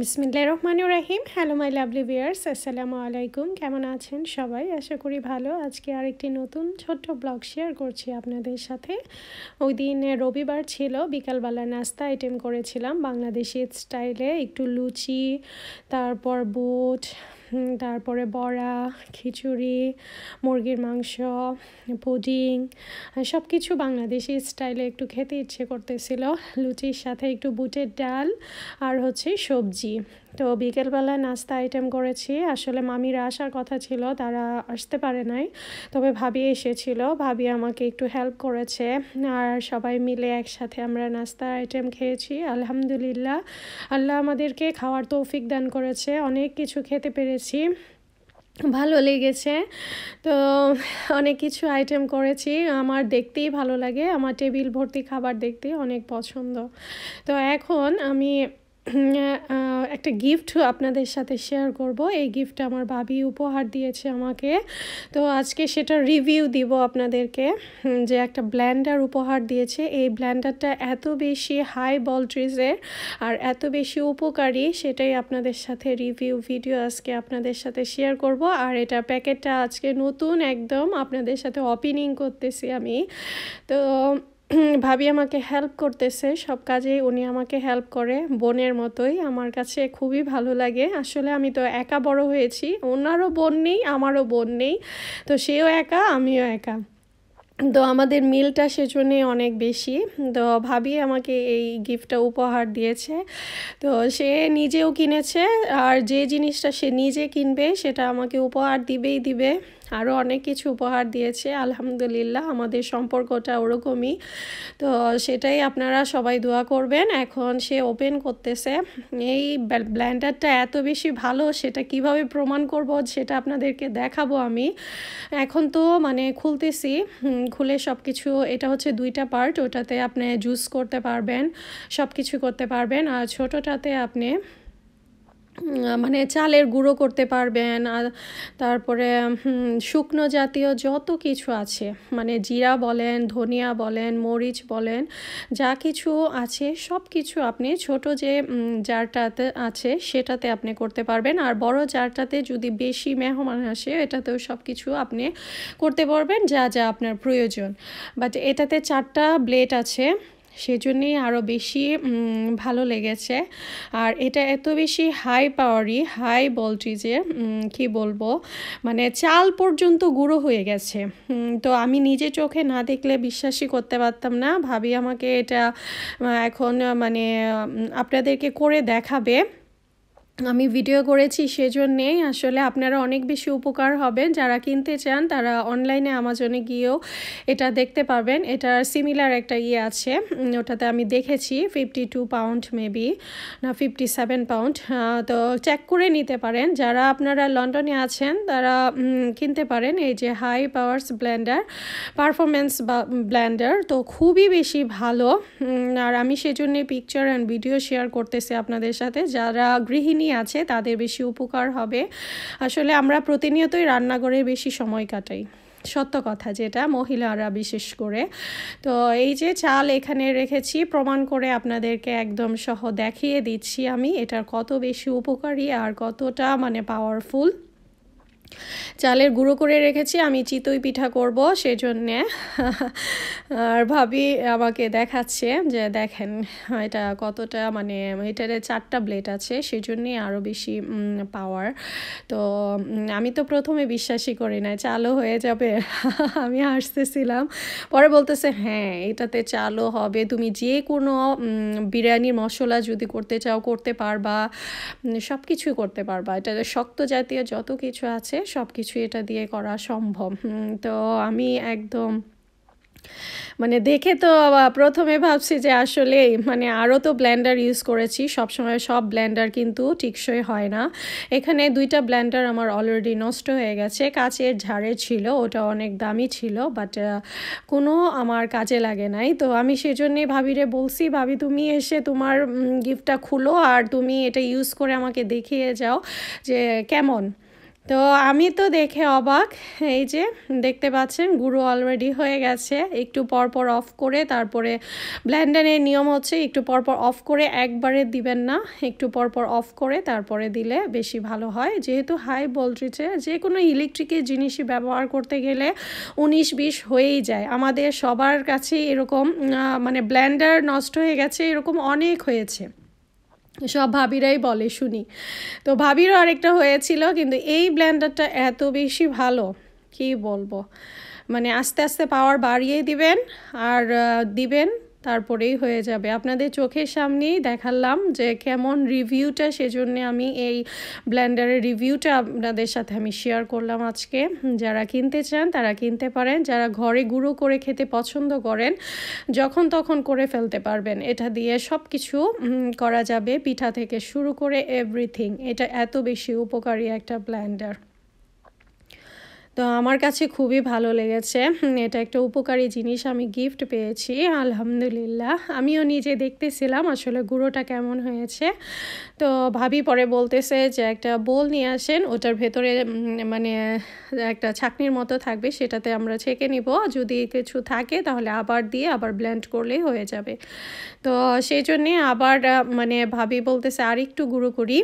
বিসমিল্লাহির রহমানির রহিম। Hello my lovely viewers, আসসালামু আলাইকুম। কেমন আছেন সবাই? আশা করি ভালো। আজকে আরেকটি নতুন ছোট্ট ব্লগ শেয়ার করছি আপনাদের সাথে। ওই দিন রবিবার ছিল, বিকালবেলা নাস্তা আইটেম করেছিলাম বাংলাদেশি স্টাইলে। একটু লুচি, তারপর বুট, তারপরে বড়া, খিচুড়ি, মুরগির মাংস, পুডিং, সব কিছু বাংলাদেশি স্টাইলে একটু খেতে ইচ্ছে করতেছিল। লুচির সাথে একটু বুটের ডাল আর হচ্ছে সবজি। তো বিকেলবেলা নাস্তা আইটেম করেছি। আসলে মামিরা আসার কথা ছিল, তারা আসতে পারে নাই, তবে ভাবি এসেছিল। ভাবি আমাকে একটু হেল্প করেছে, আর সবাই মিলে একসাথে আমরা নাস্তা আইটেম খেয়েছি। আলহামদুলিল্লাহ, আল্লাহ আমাদেরকে খাওয়ার তৌফিক দান করেছে, অনেক কিছু খেতে পেরেছি, ভালো লেগেছে। তো অনেক কিছু আইটেম করেছি, আমার দেখতেই ভালো লাগে, আমার টেবিল ভর্তি খাবার দেখতে অনেক পছন্দ। তো এখন আমি একটা গিফট আপনাদের সাথে শেয়ার করব। এই গিফটটা আমার ভাবি উপহার দিয়েছে আমাকে। তো আজকে সেটা রিভিউ দিব আপনাদেরকে, যে একটা ব্লেন্ডার উপহার দিয়েছে। এই ব্লেন্ডারটা এত বেশি হাই ভোল্টেজের আর এত বেশি উপকারী, সেটাই আপনাদের সাথে রিভিউ ভিডিও আজকে আপনাদের সাথে শেয়ার করব। আর এটা প্যাকেটটা আজকে নতুন একদম আপনাদের সাথে ওপেনিং করতেছি আমি। তো ভাবি আমাকে হেল্প করতেছে সব কাজেই, উনি আমাকে হেল্প করে বোনের মতোই। আমার কাছে খুবই ভালো লাগে। আসলে আমি তো একা বড় হয়েছি, ওনারও বোন নেই, আমারও বোন নেই, তো সেও একা, আমিও একা। তো আমাদের মিলটা সেজন্যে অনেক বেশি। তো ভাবি আমাকে এই গিফটটা উপহার দিয়েছে। তো সে নিজেও কিনেছে, আর যে জিনিসটা সে নিজে কিনবে সেটা আমাকে উপহার দিবেই দিবে। আরও অনেক কিছু উপহার দিয়েছে। আলহামদুলিল্লাহ, আমাদের সম্পর্কটা ওরকমই। তো সেটাই আপনারা সবাই দোয়া করবেন। এখন সে ওপেন করতেছে। এই ব্লেন্ডারটা এত বেশি ভালো, সেটা কিভাবে প্রমাণ করব সেটা আপনাদেরকে দেখাবো আমি। এখন তো খুলতেছি, খুলে সব কিছু, এটা হচ্ছে দুইটা পার্ট, ওটাতে আপনি জুস করতে পারবেন, সব কিছু করতে পারবেন। আর ছোটোটাতে আপনি চালের গুঁড়ো করতে পারবেন। আর তারপরে শুকনো জাতীয় যত কিছু আছে, জিরা বলেন, ধনিয়া বলেন, মরিচ বলেন, যা কিছু আছে সব কিছু আপনি ছোট যে জারটাতে আছে সেটাতে আপনি করতে পারবেন। আর বড় জারটাতে যদি বেশি মেহমান আসে, এটাতেও সব কিছু আপনি করতে পারবেন যা যা আপনার প্রয়োজন। বাট এটাতে 4টা ব্লেড আছে, সেজন্যই আরও বেশি ভালো লেগেছে। আর এটা এত বেশি হাই পাওয়ারি, হাই ভোল্টেজে, কি বলবো, চাল পর্যন্ত গুঁড়ো হয়ে গেছে। তো আমি নিজে চোখে না দেখলে বিশ্বাসই করতে পারতাম না। ভাবি আমাকে এটা এখন আপনাদেরকে করে দেখাবে। আমি ভিডিও করেছি সেজন্যেই। আসলে আপনারা অনেক বেশি উপকার হবেন, যারা কিনতে চান তারা অনলাইনে আমাজনে গিয়েও এটা দেখতে পারবেন। এটার সিমিলার একটা আছে, ওটাতে আমি দেখেছি 52 পাউন্ড মেবি, না 57 পাউন্ড। তো চেক করে নিতে পারেন। যারা আপনারা লন্ডনে আছেন তারা কিনতে পারেন এই যে high powers blender, performance blender. তো খুবই বেশি ভালো। আর আমি সেজন্যে পিকচার অ্যান্ড ভিডিও শেয়ার করতেছি আপনাদের সাথে। যারা গৃহিণী আছে তাদের বেশি উপকার হবে। আসলে আমরা প্রতিনিয়তই রান্নাঘরে বেশি সময় কাটাই, সত্য কথা যেটা, মহিলারা বিশেষ করে। তো এই যে চাল এখানে রেখেছি, প্রমাণ করে আপনাদেরকে একদম সহ দেখিয়ে দিচ্ছি আমি এটার কত বেশি উপকারী আর কতটা পাওয়ারফুল। চালের গুঁড়ো করে রেখেছি, আমি চিতই পিঠা করব সেজন্যে। আর ভাবি আমাকে দেখাচ্ছে যে দেখেন এটা কতটা, এটারে 4টা ব্লেড আছে, সেজন্যই আরও বেশি পাওয়ার। তো আমি তো প্রথমে বিশ্বাসই করি না চালও হয়ে যাবে। আমি হাসতেছিলাম, পরে বলতেছে হ্যাঁ এটাতে চালও হবে, তুমি যে কোনো বিরিয়ানির মশলা যদি করতে চাও করতে পারবা, সব কিছু করতে পারবা। এটা শক্ত জাতীয় যত কিছু আছে সব কিছু এটা দিয়ে করা সম্ভব। তো আমি একদম দেখে তো প্রথমে ভাবছি যে আসলে আরও তো ব্লেন্ডার ইউজ করেছি, সবসময় সব ব্লেন্ডার কিন্তু টিকসই হয় না। এখানে 2টা ব্লেন্ডার আমার অলরেডি নষ্ট হয়ে গেছে। কাচের ঝাড়ের ছিল, ওটা অনেক দামি ছিল, বাট কোনো আমার কাজে লাগে নাই। তো আমি সেজন্যই ভাবিরে বলছি, ভাবি তুমি এসে তোমার গিফটটা খুলো আর তুমি এটা ইউজ করে আমাকে দেখিয়ে যাও যে কেমন। তো আমি তো দেখে অবাক। এই যে দেখতে পাচ্ছেন গুঁড়ো অলরেডি হয়ে গেছে। একটু পরপর অফ করে তারপরে ব্লেন্ডারের নিয়ম হচ্ছে একটু পরপর অফ করে একবারে দিবেন না, একটু পরপর অফ করে তারপরে দিলে বেশি ভালো হয়। যেহেতু হাই ভোল্টেজে যে কোনো ইলেকট্রিকের জিনিসই ব্যবহার করতে গেলে 19-20 হয়েই যায়। আমাদের সবার কাছে এরকম মানে ব্লেন্ডার নষ্ট হয়ে গেছে এরকম অনেক হয়েছে, সব ভাবিরাই বলে শুনি। তো ভাবিরও আরেকটা হয়েছিল, কিন্তু এই ব্লেন্ডারটা এত বেশি ভালো কি বলবো। মানে আস্তে আস্তে পাওয়ার বাড়িয়ে দিবেন আর দিবেন, তারপরেই হয়ে যাবে। আপনাদের চোখের সামনেই দেখালাম যে কেমন রিভিউটা, সেজন্য আমি এই ব্লেন্ডারের রিভিউটা আপনাদের সাথে আমি শেয়ার করলাম আজকে। যারা কিনতে চান তারা কিনতে পারেন, যারা ঘরে গুঁড়ো করে খেতে পছন্দ করেন যখন তখন করে ফেলতে পারবেন। এটা দিয়ে সব কিছু করা যাবে, পিঠা থেকে শুরু করে এভরিথিং। এটা এত বেশি উপকারী একটা ব্লেন্ডার। তো আমার কাছে খুবই ভালো লেগেছে। এটা একটা উপকারী জিনিস আমি গিফট পেয়েছি, আলহামদুলিল্লাহ। আমিও নিজে দেখতেছিলাম আসলে গুঁড়োটা কেমন হয়েছে। তো ভাবি পরে বলতেছে যে একটা বোল নিয়ে আসেন, ওটার ভেতরে মানে একটা ছাঁকনির মতো থাকবে, সেটাতে আমরা ছেঁকে নিব। যদি কিছু থাকে তাহলে আবার দিয়ে আবার ব্লেন্ড করলেই হয়ে যাবে। তো সেই জন্যে আবার মানে ভাবি বলতেছে আর একটু গুঁড়ো করি।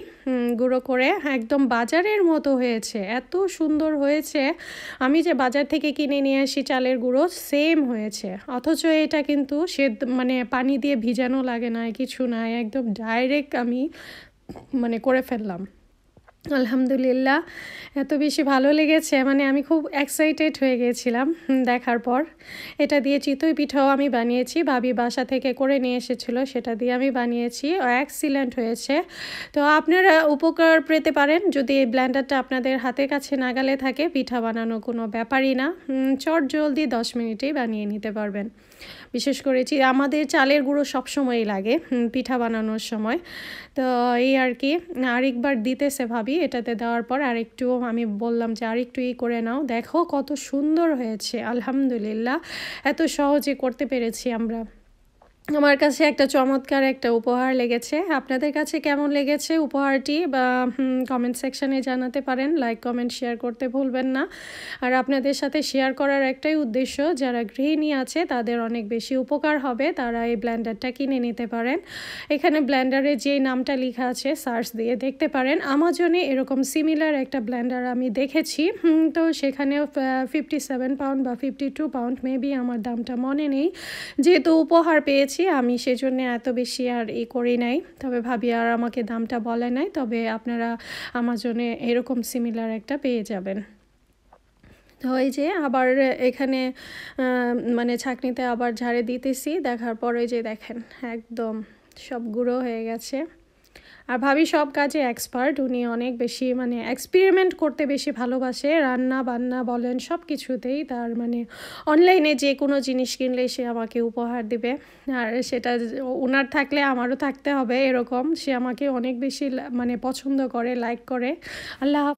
গুঁড়ো করে একদম বাজারের মতো হয়েছে, এত সুন্দর হয়েছে। আমি যে বাজার থেকে কিনে নিয়ে আসি চালের গুঁড়ো সেম হয়েছে, অথচ এটা কিন্তু মানে পানি দিয়ে ভিজানো লাগে না, কিছু নাই, একদম ডাইরেক্ট আমি মানে করে ফেললাম। আলহামদুলিল্লাহ, এত বেশি ভালো লেগেছে, মানে আমি খুব এক্সাইটেড হয়ে গিয়েছিলাম দেখার পর। এটা দিয়ে চিতই পিঠাও আমি বানিয়েছি, ভাবি বাসা থেকে করে নিয়ে এসেছিলো, সেটা দিয়ে আমি বানিয়েছি, এক্সিলেন্ট হয়েছে। তো আপনারা উপকার পেতে পারেন যদি এই ব্লেন্ডারটা আপনাদের হাতের কাছে নাগালে থাকে। পিঠা বানানো কোনো ব্যাপারই না, চট জলদি 10 মিনিটেই বানিয়ে নিতে পারবেন। বিশেষ করে আমাদের চালের গুঁড়ো সবসময়ই লাগে পিঠা বানানোর সময়। তো এই আর কি, আরেকবার দিতেছে ভাবি, এটাতে দেওয়ার পর আরেকটু আমি বললাম যে আরেকটু করে নাও, দেখো কত সুন্দর হয়েছে। আলহামদুলিল্লাহ, এত সহজে করতে পেরেছি আমরা। আমার কাছে একটা চমৎকার একটা উপহার লেগেছে। আপনাদের কাছে কেমন লেগেছে উপহারটি বা কমেন্ট সেকশানে জানাতে পারেন। লাইক কমেন্ট শেয়ার করতে ভুলবেন না। আর আপনাদের সাথে শেয়ার করার একটাই উদ্দেশ্য, যারা গৃহিণী আছে তাদের অনেক বেশি উপকার হবে, তারা এই ব্লেন্ডারটা কিনে নিতে পারেন। এখানে ব্লেন্ডারে যে নামটা লেখা আছে সার্চ দিয়ে দেখতে পারেন। আমাজনে এরকম সিমিলার একটা ব্লেন্ডার আমি দেখেছি, তো সেখানেও 57 পাউন্ড বা 52 পাউন্ড মেবি, আমার দামটা মনে নেই। যেহেতু উপহার পেয়েছি আমি সেজন্য এত বেশি আর করি নাই, তবে ভাবি আর আমাকে দামটা বলে নাই। তবে আপনারা আমাজনে এরকম সিমিলার একটা পেয়ে যাবেন। তো এই যে আবার এখানে মানে ছাঁকনিতে আবার ঝাড়ে দিতেছি, দেখার পরে যে দেখেন একদম সব গুঁড়ো হয়ে গেছে। আর ভাবি সব কাজে এক্সপার্ট, উনি অনেক বেশি মানে এক্সপেরিমেন্ট করতে বেশি ভালোবাসে, রান্না বান্না বলেন সব কিছুতেই। তার মানে অনলাইনে যে কোনো জিনিস কিনলে সে আমাকে উপহার দিবে, আর সেটা ওনার থাকলে আমারও থাকতে হবে এরকম। সে আমাকে অনেক বেশি মানে পছন্দ করে, লাইক করে। আল্লাহ।